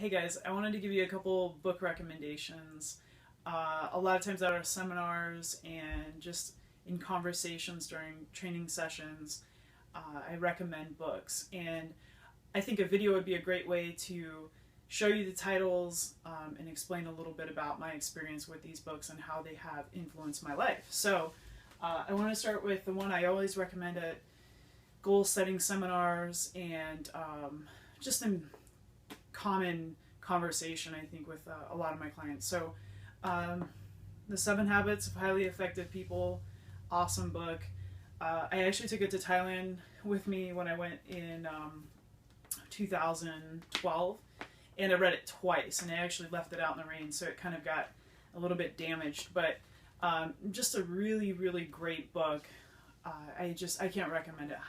Hey guys, I wanted to give you a couple book recommendations. A lot of times at our seminars and just in conversations during training sessions, I recommend books. And I think a video would be a great way to show you the titles and explain a little bit about my experience with these books and how they have influenced my life. So I want to start with the one I always recommend at goal setting seminars and just in common conversation, I think, with a lot of my clients. So The 7 Habits of Highly Effective People, awesome book. I actually took it to Thailand with me when I went in 2012, and I read it twice, and I actually left it out in the rain, so it kind of got a little bit damaged, but just a really, really great book. I can't recommend it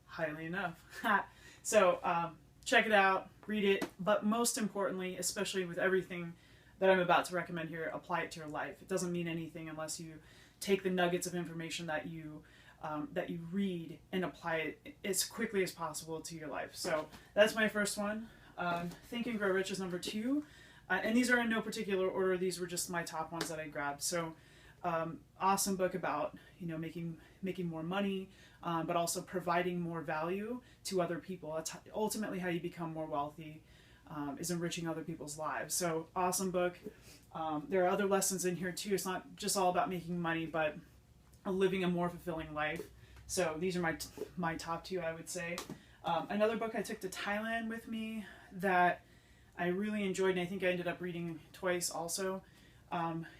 highly enough. So check it out, read it, but most importantly, especially with everything that I'm about to recommend here, apply it to your life. It doesn't mean anything unless you take the nuggets of information that you read and apply it as quickly as possible to your life. So that's my first one. Think and Grow Rich is number 2. And these are in no particular order. These were just my top ones that I grabbed. So awesome book about making more money, but also providing more value to other people. That's ultimately how you become more wealthy, is enriching other people's lives. So awesome book. There are other lessons in here too. It's not just all about making money, but living a more fulfilling life. So these are my top 2, I would say. Another book I took to Thailand with me that I really enjoyed, and I think I ended up reading twice also,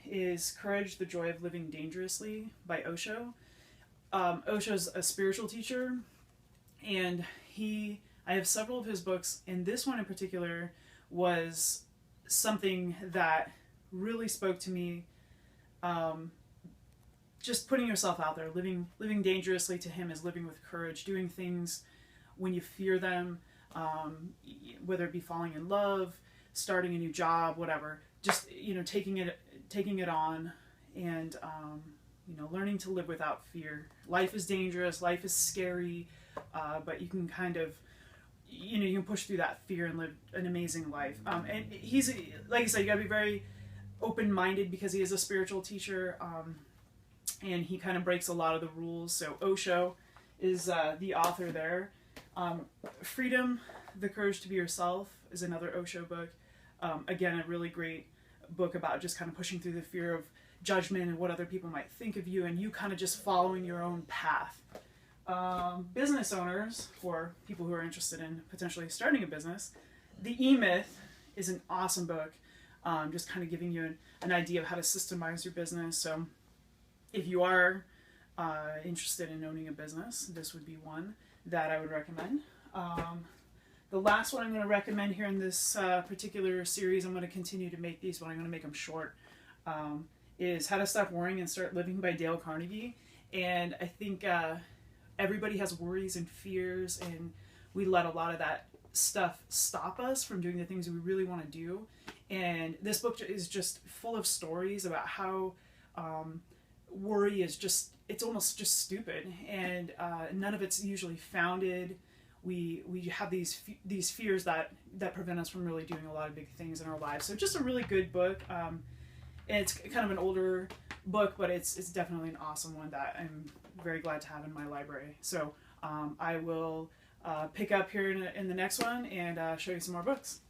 is Courage, the Joy of Living Dangerously by Osho. Osho's a spiritual teacher, and I have several of his books, and this one in particular was something that really spoke to me. Just putting yourself out there, living dangerously to him is living with courage, doing things when you fear them, whether it be falling in love, starting a new job, whatever. Just taking it on, and learning to live without fear. Life is dangerous, life is scary, but you can kind of you can push through that fear and live an amazing life. And he's, like I said, you gotta be very open-minded because he is a spiritual teacher, and he kind of breaks a lot of the rules. So Osho is the author there. Freedom, The Courage to Be Yourself is another Osho book. Again, a really great book about just kind of pushing through the fear of judgment and what other people might think of you, and you kind of just following your own path. Business owners, or people who are interested in potentially starting a business, The E-Myth is an awesome book, just kind of giving you an idea of how to systemize your business. So if you are interested in owning a business, this would be one that I would recommend. The last one I'm going to recommend here in this particular series, I'm going to continue to make these, but I'm going to make them short, is How to Stop Worrying and Start Living by Dale Carnegie. And I think everybody has worries and fears, and we let a lot of that stuff stop us from doing the things we really want to do. And this book is just full of stories about how worry is it's almost just stupid, and none of it's usually founded. We have these fears that prevent us from really doing a lot of big things in our lives. So just a really good book. And it's kind of an older book, but it's definitely an awesome one that I'm very glad to have in my library. So I will pick up here in the next one and show you some more books.